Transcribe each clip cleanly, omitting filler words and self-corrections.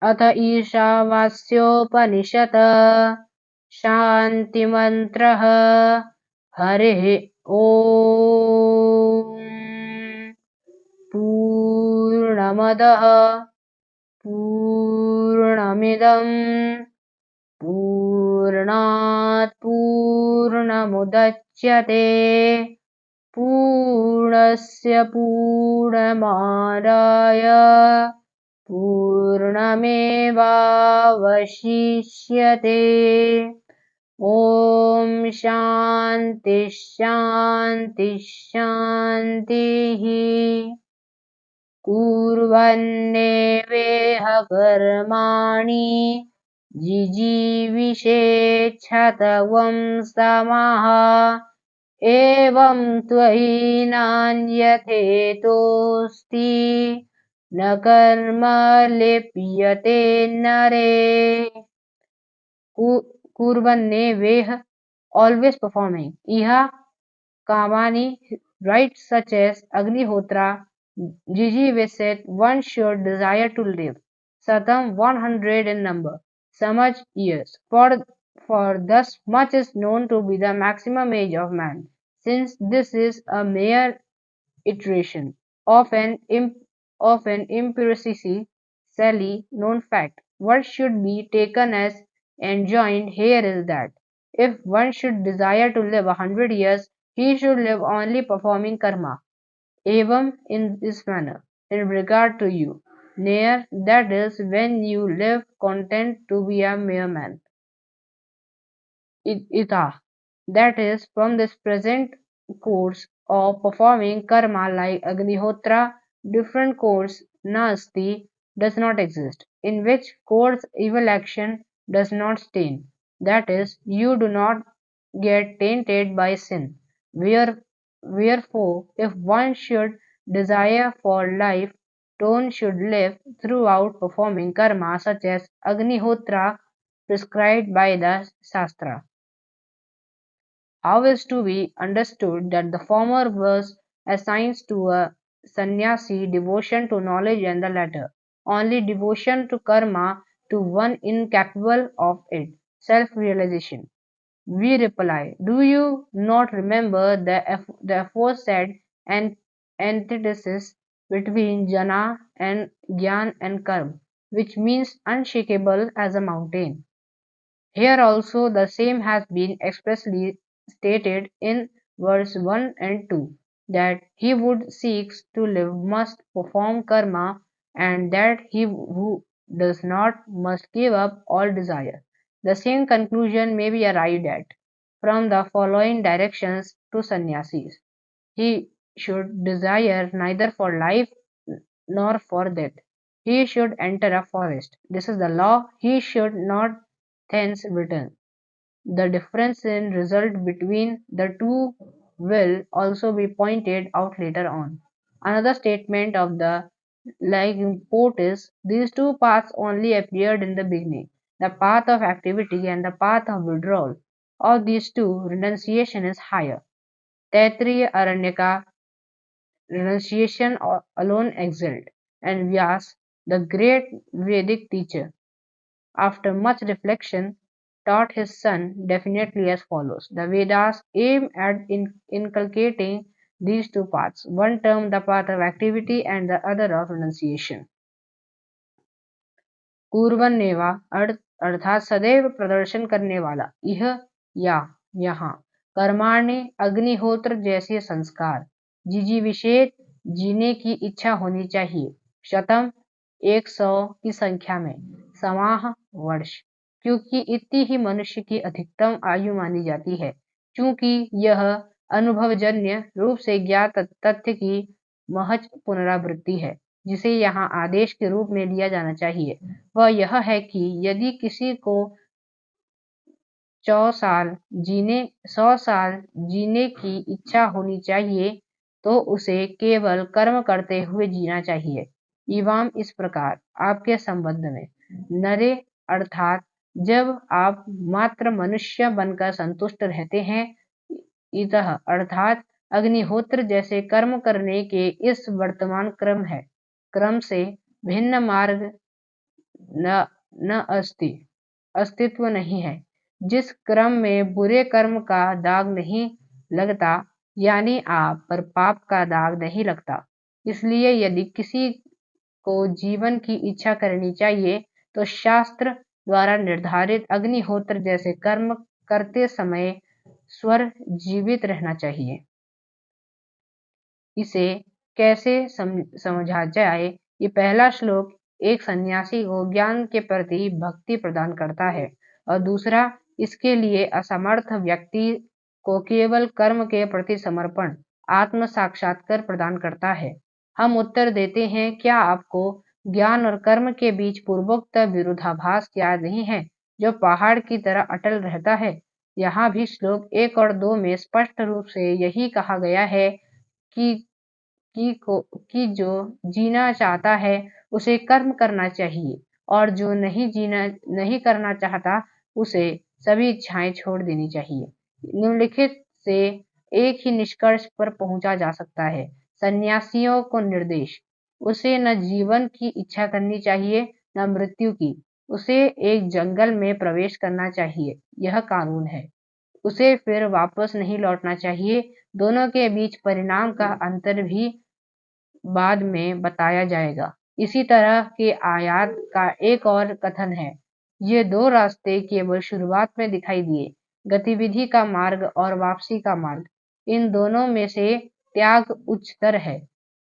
अथ ईशावास्योपनिषत् शान्तिमन्त्रः। हरिः ॐ। पूर्णमदः पूर्णमिदं पूर्णात् पूर्णमुदच्यते पूर्णस्य पूर्णमादाय पूर्णमेवावशिष्यते। ॐ शान्ति शान्ति शान्तिः। कुर्वन्नेवेह कर्माणि जिजीविषेच्छतवं समाः एवं त्वयि नान्यथेतोऽस्ति न कर्म लिप्यते नरे। Kurvanneveha, always performing. Iha Kamani, rites such as Agnihotra, Jijivisit, one should desire to live. Satam 100 in number. Samaj years. For thus much is known to be the maximum age of man, since this is a mere iteration of an empirically known fact. What should be taken as enjoined here is that if one should desire to live 100 years, he should live only performing karma. Evam in this manner, in regard to you, near that is when you live content to be a mere man. Ita, that is, from this present course of performing karma like Agnihotra, different course Nasti does not exist, in which course evil action does not stain. That is, you do not get tainted by sin. Wherefore, if one should desire for life, one should live throughout performing karma such as Agnihotra prescribed by the Shastra. How is to be understood that the former verse assigns to a sannyasi devotion to knowledge and the latter only devotion to karma to one incapable of it, self-realization? We reply, do you not remember the aforesaid antithesis between jnana and gyan and karma, which means unshakable as a mountain? Here also the same has been expressly stated in verse 1 and 2, that he who seeks to live must perform karma, and that he who does not must give up all desire. The same conclusion may be arrived at from the following directions to sannyasis. He should desire neither for life nor for death. He should enter a forest. This is the law. He should not thence return. The difference in result between the two will also be pointed out later on. Another statement of the like import is these two paths only appeared in the beginning, the path of activity and the path of withdrawal. Of these two, renunciation is higher. Taittiriya Aranyaka renunciation alone excelled, and Vyas, the great Vedic teacher, after much reflection, taught his son definitely as follows. The Vedas aim at inculcating these two paths, one term the path of activity and the other of renunciation. कुर्वन्नेवा अर्थात सदैव प्रदर्शन करने वाला, यह या यहाँ कर्माण्य अग्निहोत्र जैसे संस्कार, जिजीविषेत जीने की इच्छा होनी चाहिए, शतम 100 की संख्या में, समाह वर्ष, क्योंकि इतनी ही मनुष्य की अधिकतम आयु मानी जाती है, क्योंकि यह अनुभवजन्य रूप से ज्ञात तथ्य की महज पुनरावृत्ति है। जिसे यहाँ आदेश के रूप में लिया जाना चाहिए वह यह है कि यदि किसी को 100 साल जीने की इच्छा होनी चाहिए तो उसे केवल कर्म करते हुए जीना चाहिए। इवाम इस प्रकार आपके संबंध में नरे अर्थात जब आप मात्र मनुष्य बनकर संतुष्ट रहते हैं, इतः अर्थात अग्निहोत्र जैसे कर्म करने के इस वर्तमान क्रम से भिन्न मार्ग न न अस्ति अस्तित्व नहीं है। जिस क्रम में बुरे कर्म का दाग नहीं लगता, यानी आप पर पाप का दाग नहीं लगता। इसलिए यदि किसी को जीवन की इच्छा करनी चाहिए तो शास्त्र द्वारा निर्धारित अग्निहोत्र जैसे कर्म करते समय स्वर जीवित रहना चाहिए। इसे कैसे समझा जाए? ये पहला श्लोक एक सन्यासी को ज्ञान के प्रति भक्ति प्रदान करता है और दूसरा इसके लिए असमर्थ व्यक्ति को केवल कर्म के प्रति समर्पण, आत्म साक्षात्कार प्रदान करता है। हम उत्तर देते हैं, क्या आपको ज्ञान और कर्म के बीच पूर्वोक्त विरोधाभास याद नहीं है, जो पहाड़ की तरह अटल रहता है? यहाँ भी श्लोक 1 और 2 में स्पष्ट रूप से यही कहा गया है कि कि जो जीना चाहता है उसे कर्म करना चाहिए और जो नहीं करना चाहता उसे सभी इच्छाएं छोड़ देनी चाहिए। निम्नलिखित से एक ही निष्कर्ष पर पहुंचा जा सकता है। सन्यासियों को निर्देश, उसे न जीवन की इच्छा करनी चाहिए न मृत्यु की। उसे एक जंगल में प्रवेश करना चाहिए, यह कानून है। उसे फिर वापस नहीं लौटना चाहिए। दोनों के बीच परिणाम का अंतर भी बाद में बताया जाएगा। इसी तरह के आयात का एक और कथन है, ये दो रास्ते केवल शुरुआत में दिखाई दिए, गतिविधि का मार्ग और वापसी का मार्ग। इन दोनों में से त्याग उच्चतर है।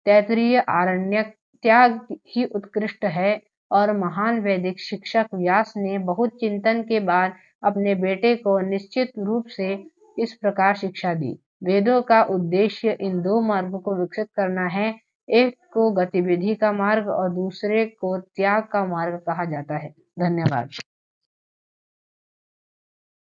तैत्तिरीय आरण्यक त्याग ही उत्कृष्ट है और महान वैदिक शिक्षक व्यास ने बहुत चिंतन के बाद अपने बेटे को निश्चित रूप से इस प्रकार शिक्षा दी। वेदों का उद्देश्य इन दो मार्गों को विकसित करना है। एक को गतिविधि का मार्ग और दूसरे को त्याग का मार्ग कहा जाता है। धन्यवाद।